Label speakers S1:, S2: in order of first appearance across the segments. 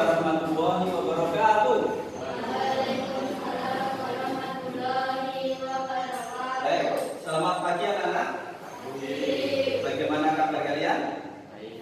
S1: warahmatullahi wabarakatuh.
S2: Waalaikumsalam warahmatullahi wabarakatuh.
S1: Baik, selamat pagi anak-anak. Bagaimana kabar kalian?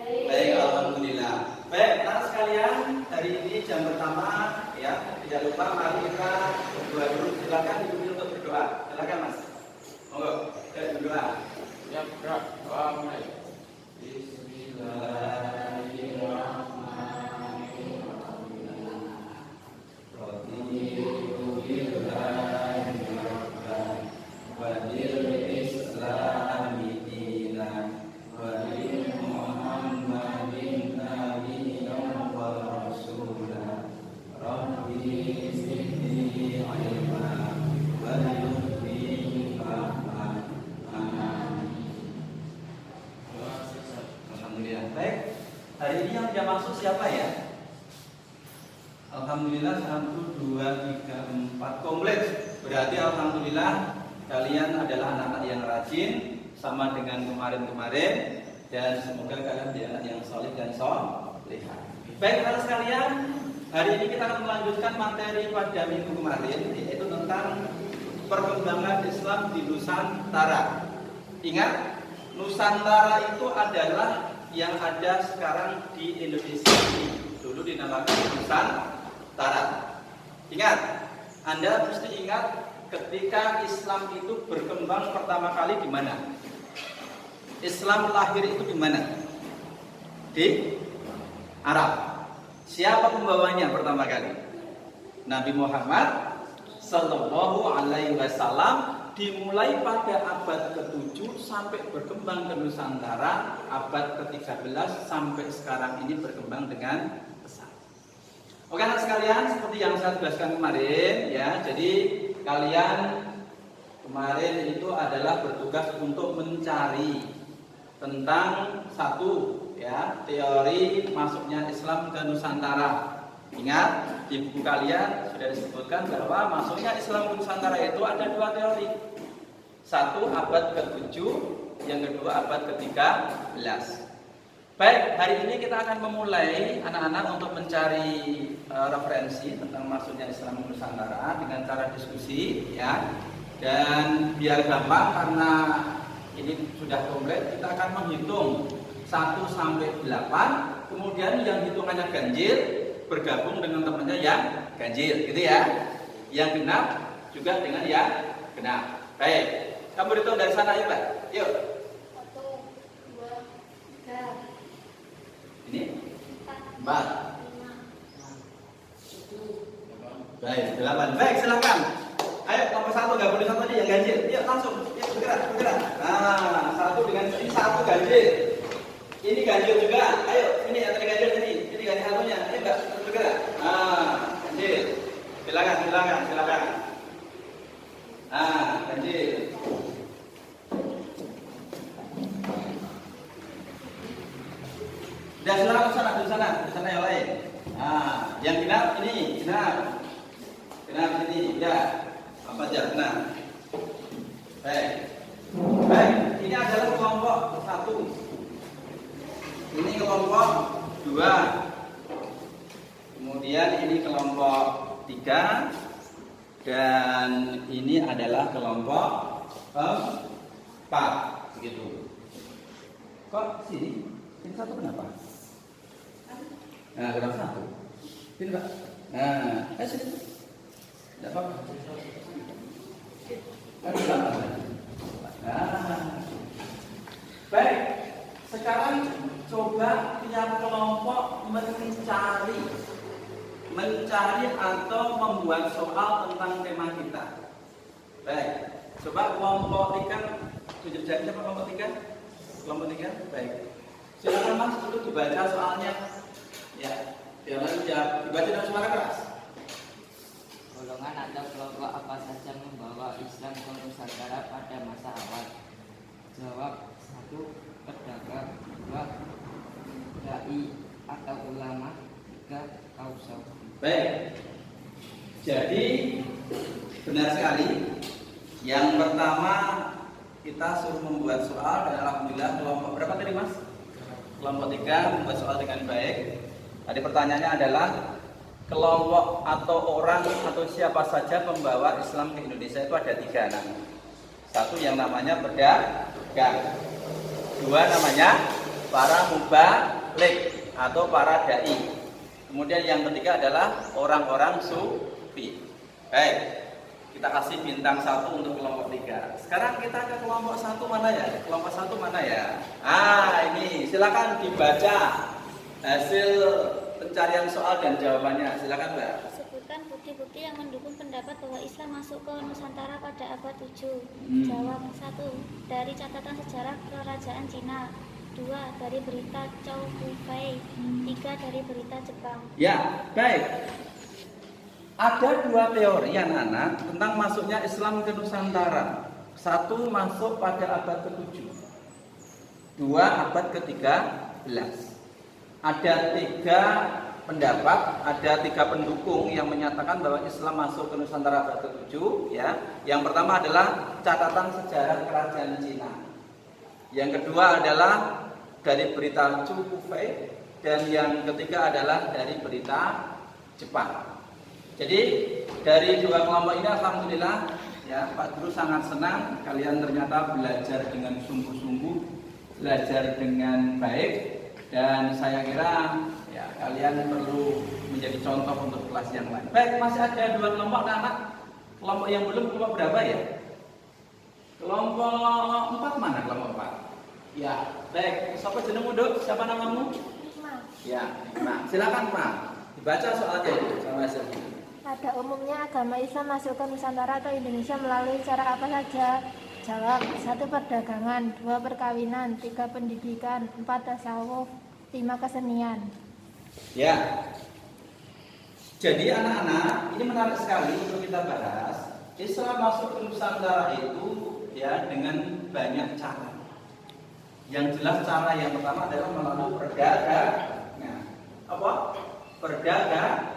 S1: Baik, alhamdulillah. Baik, anak sekalian, hari ini jam pertama ya. Tidak lupa mari kita berdoa dulu. Silakan ibu untuk berdoa. Silakan Mas. Monggo, kita berdoa.
S3: Ya, doa mulai.
S1: Hari ini yang sudah masuk siapa ya? Alhamdulillah 1, 2, 3, 4 komplit. Berarti alhamdulillah kalian adalah anak-anak yang rajin sama dengan kemarin-kemarin, dan semoga kalian menjadi anak yang solid dan soleh. Baik anak sekalian, hari ini kita akan melanjutkan materi pada minggu kemarin, yaitu tentang perkembangan Islam di Nusantara. Ingat, Nusantara itu adalah yang ada sekarang di Indonesia ini. Dulu dinamakan Nusantara. Ingat, Anda mesti ingat ketika Islam itu berkembang pertama kali di mana? Islam lahir itu di mana? Di Arab. Siapa pembawanya pertama kali? Nabi Muhammad Sallallahu Alaihi Wasallam. Dimulai pada abad ke-7 sampai berkembang ke Nusantara abad ke-13 sampai sekarang ini berkembang dengan pesat. Oke anak sekalian, seperti yang saya jelaskan kemarin ya, jadi kalian kemarin itu adalah bertugas untuk mencari tentang satu ya, teori masuknya Islam ke Nusantara. Ingat, di buku kalian sudah disebutkan bahwa masuknya Islam ke Nusantara itu ada 2 teori. Satu abad ke-7, yang kedua abad ke-13. Baik, hari ini kita akan memulai anak-anak untuk mencari referensi tentang masuknya Islam ke Nusantara dengan cara diskusi ya. Dan biar gampang karena ini sudah komplit, kita akan menghitung 1 sampai 8, kemudian yang hitungannya ganjil bergabung dengan temannya yang ganjil, gitu ya. Yang genap juga dengan yang genap. Baik, kamu hitung dari sana yuk, Pak. Yuk.
S2: 1, 2, 3.
S1: Ini 4, 5, 6, 7. Baik, 8. Baik, silakan. Ayo, nomor 1 nggak boleh satu aja yang ganjil. Yuk langsung, yuk bergerak. Nah, 1 dengan ini 1 ganjil. Ini ganjil juga. Ayo, ini yang tadi ganjil ini. Ini ganjil satunya. Ini enggak bergerak. Nah, ganjil. Silakan. Nah, ganjil. Udah silakan di sana yang lain. Nah, yang genap ini, genap ini, udah. Apa aja, genap. Baik, ini adalah kelompok 1. Ini kelompok 2. Kemudian ini kelompok 3. Dan ini adalah kelompok 4. Begitu. Kok sini? Ini 1 kenapa? Nah, kenapa 1? Sini Pak. Nah, sini. Tidak apa-apa. Nah. Baik. Sekarang coba tiap kelompok mencari atau membuat soal tentang tema kita. Baik. Coba kelompok 3. Tunjuk jari siapa kelompok 3? Kelompok 3. Baik. Silakan Mas dulu dibaca soalnya. Ya. Jangan dibaca dengan suara keras.
S4: Golongan atau kelompok apa saja membawa Islam ke Nusantara pada masa awal? Jawab: 1. Pedagang. 2. Dai atau ulama. 3. Kausa.
S1: Baik. Jadi benar sekali. Yang pertama kita suruh membuat soal dan alhamdulillah kelompok berapa tadi Mas? Kelompok 3 membuat soal dengan baik. Tadi pertanyaannya adalah kelompok atau orang atau siapa saja pembawa Islam ke Indonesia itu ada 3 nama. Satu yang namanya pedagang, 2 namanya para mubalik atau para dai. Kemudian yang ketiga adalah orang-orang sufi. Baik, kita kasih bintang 1 untuk kelompok 3. Sekarang kita ke kelompok 1 mana ya? Kelompok 1 mana ya? Ini silakan dibaca hasil pencarian soal dan jawabannya. Silakan, Mbak.
S2: Sebutkan bukti-bukti yang mendukung pendapat bahwa Islam masuk ke Nusantara pada abad 7. Jawab. 1. Dari catatan sejarah kerajaan Cina. 2. Dari berita Chow Fei. 3. Dari berita Jepang.
S1: Ya, baik. Ada 2 teori anak-anak tentang masuknya Islam ke Nusantara. 1 masuk pada abad ke-7, 2 abad ke-13. Ada 3 pendapat, ada 3 pendukung yang menyatakan bahwa Islam masuk ke Nusantara abad ke-7. Ya, yang pertama adalah catatan sejarah kerajaan Cina. Yang kedua adalah dari berita Chow Fei, dan yang ketiga adalah dari berita Jepang. Jadi dari 2 kelompok ini alhamdulillah ya Pak Guru sangat senang kalian ternyata belajar dengan sungguh-sungguh, belajar dengan baik, dan saya kira ya kalian perlu menjadi contoh untuk kelas yang lain. Baik, masih ada 2 kelompok anak. Kelompok yang belum, kelompok berapa ya? Kelompok 4 mana kelompok 4? Ya, baik. Siapa jenengmu, Dok? Siapa namamu? Ya, Pak. Silakan, Pak. Dibaca soalnya itu sama hasilnya.
S5: Pada umumnya agama Islam masuk ke Nusantara atau Indonesia melalui cara apa saja? Jawab. 1. Perdagangan, 2. Perkawinan, 3. Pendidikan, 4. Tasawuf, 5. Kesenian.
S1: Ya. Jadi anak-anak, ini menarik sekali untuk kita bahas. Islam masuk ke Nusantara itu ya dengan banyak cara. Yang jelas cara yang pertama adalah melalui perdagangan. Apa? Perdagangan.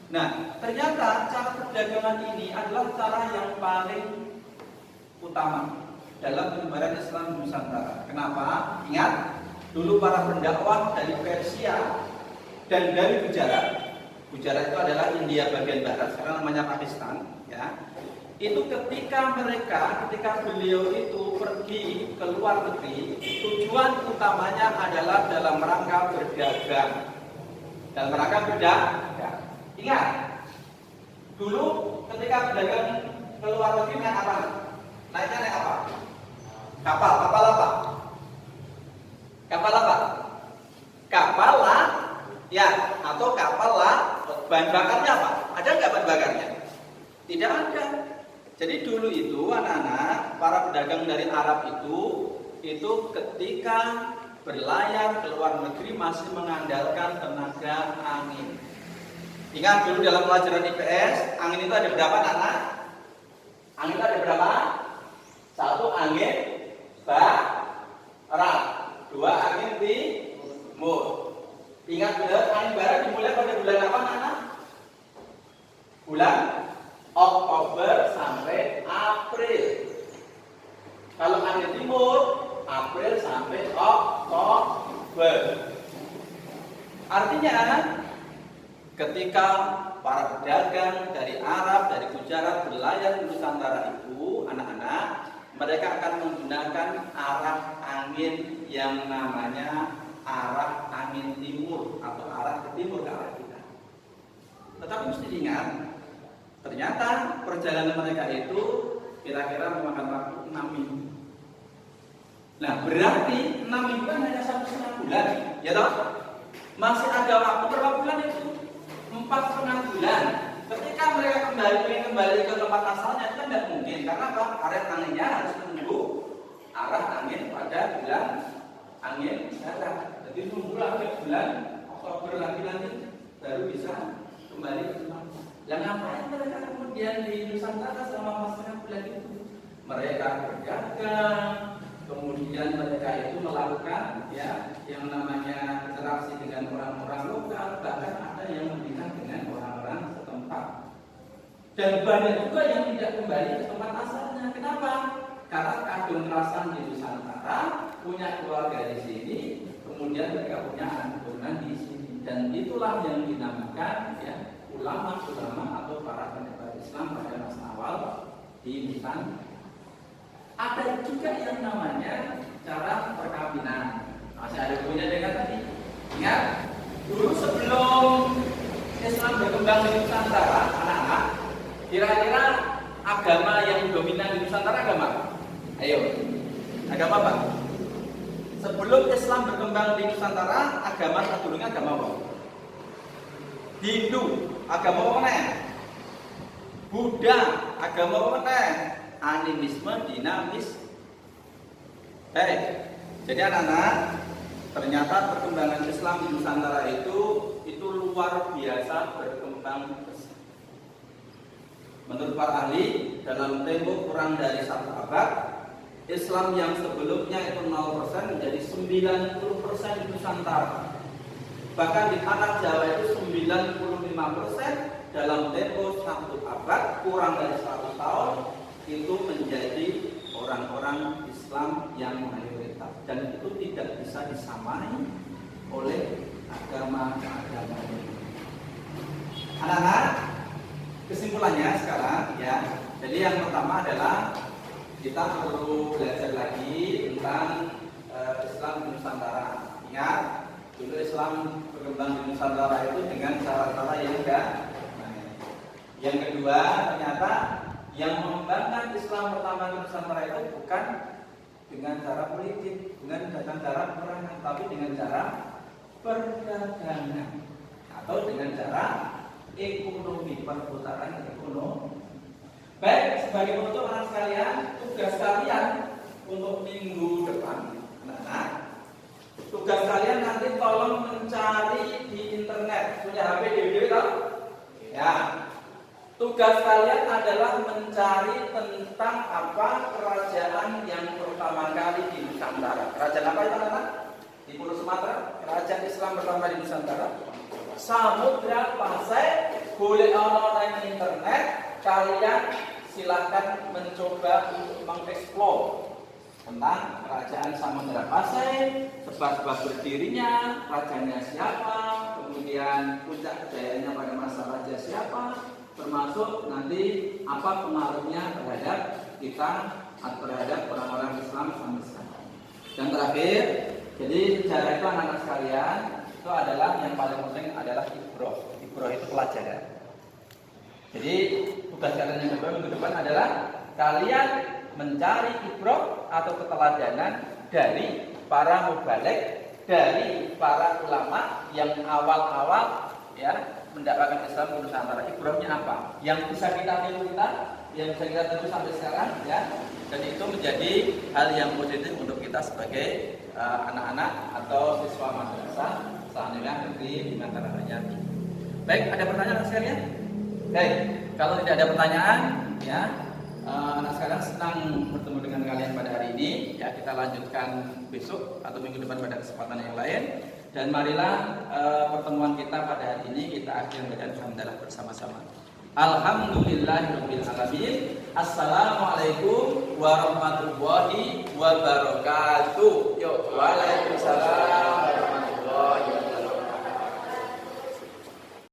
S1: Nah, ternyata cara perdagangan ini adalah cara yang paling utama dalam penyebaran Islam di Nusantara. Kenapa? Ingat, dulu para pendakwah dari Persia dan dari Gujarat. Gujarat itu adalah India bagian barat, sekarang namanya Pakistan. Ya, itu ketika beliau itu pergi ke luar negeri, tujuan utamanya adalah dalam rangka berdagang. Dalam rangka berdagang. Ingat, dulu ketika berdagang ke luar negeri naik apa? Naiknya naik apa? Kapal apa? Kapal lah, ya, atau kapal lah. Bahan bakarnya apa? Ada nggak bahan bakarnya? Tidak ada. Jadi dulu itu anak-anak para pedagang dari Arab itu ketika berlayar ke luar negeri masih mengandalkan tenaga angin. Ingat dulu dalam pelajaran IPS, angin itu ada berapa anak? Angin itu ada berapa? 1 angin barat, 2 angin timur. Ingat benar, angin barat dimulai pada bulan apa anak? Bulan Oktober sampai April. Kalau angin timur, April sampai Oktober. Artinya anak, ketika para pedagang dari Arab, dari Gujarat berlayar di Nusantara itu, anak-anak, mereka akan menggunakan arah angin yang namanya arah angin timur atau arah ke timur ke arah kita. Tetapi mesti diingat, ternyata perjalanan mereka itu kira-kira memakan waktu 6 minggu. Nah, berarti 6 minggu kan hanya 1,5 bulan, ya toh? Masih ada waktu berapa bulan itu? 4,5 bulan. Ketika mereka kembali ke tempat asalnya itu kan tidak mungkin, karena apa? Arah anginnya harus menunggu arah angin pada bulan angin barat. Jadi nunggu lagi bulan Oktober lagi baru bisa kembali ke tempat. Yang ngapain mereka kemudian di Nusantara selama 4,5 bulan itu? Mereka berdagang, kemudian mereka itu melakukan ya yang namanya interaksi dengan orang-orang lokal, bahkan ada yang menikah dengan orang-orang setempat. Dan banyak juga yang tidak kembali ke tempat asalnya. Kenapa? Karena kadung kerasan di Nusantara, punya keluarga di sini, kemudian mereka punya anak turunan di sini. dan itulah yang dinamakan ya ulama-ulama atau para penyebar Islam pada masa awal di Nusantara. Ada juga yang namanya cara perkawinan. Masih ada hubungannya dengan tadi. Ingat, dulu sebelum Islam berkembang di Nusantara, anak-anak, kira-kira agama yang dominan di Nusantara agama? Ayo, agama apa? Sebelum Islam berkembang di Nusantara, agama sadurunge agama apa? Hindu, agama apa meneh? Buddha, agama apa meneh? Animisme, dinamis. Baik. Jadi anak-anak, ternyata perkembangan Islam di Nusantara itu luar biasa berkembang pesat. Menurut para ahli, dalam tempo kurang dari 1 abad, Islam yang sebelumnya itu 0% menjadi 90% di Nusantara. Bahkan di tanah Jawa itu 95% dalam tempo 1 abad, kurang dari 100 tahun, itu menjadi orang-orang Islam yang mayoritas. Dan itu tidak bisa disamai oleh agama-agama ini. Anak-anak, kesimpulannya sekarang ya. Jadi yang pertama adalah kita perlu belajar lagi tentang Islam di Nusantara. Ingat, dulu Islam berkembang di Nusantara itu dengan cara-cara yang enggak. Yang kedua, ternyata yang mengembangkan Islam pertama di Nusantara itu bukan dengan cara politik, dengan cara peperangan, tapi dengan cara perdagangan atau dengan cara ekonomi, perputaran ekonomi. Baik, sebagai penutup anak sekalian, tugas kalian untuk minggu depan, anak-anak, tugas kalian nanti tolong mencari di internet. Punya HP dewe toh? Ya. Tugas kalian adalah mencari tentang apa kerajaan yang pertama kali di Nusantara. Kerajaan apa itu anak-anak? Di Pulau Sumatera, kerajaan Islam pertama di Nusantara. Samudra Pasai, boleh online di internet. Kalian silahkan mencoba untuk mengeksplor tentang kerajaan Samudra Pasai, sebab-sebab berdirinya, rajanya siapa, kemudian puncak kejayaannya pada masa raja siapa, termasuk nanti apa pengaruhnya terhadap kita atau terhadap orang-orang Islam sampai sekarang. Dan terakhir, jadi sejarah itu anak-anak sekalian itu adalah yang paling penting adalah ibroh. Ibroh itu pelajaran. Jadi tugas kalian yang kedua minggu depan adalah kalian mencari ibroh atau keteladanan dari para mubaligh, dari para ulama yang awal-awal ya mendapatkan Islam di Nusantara. Ibrohnya apa? Yang bisa kita tiru yang bisa kita tiru sampai sekarang ya. Dan itu menjadi hal yang positif untuk kita sebagai anak-anak atau siswa madrasah Sanawiyah Negeri Bintang Raya. Baik, ada pertanyaan sekalian? Baik, kalau tidak ada pertanyaan ya, anak sekalian senang bertemu dengan kalian pada hari ini. Ya, kita lanjutkan besok atau minggu depan pada kesempatan yang lain. Dan marilah pertemuan kita pada hari ini kita akhiri dengan hamdalah bersama-sama. Alhamdulillahirabbil alamin. Assalamualaikum warahmatullahi wabarakatuh. Waalaikumsalam.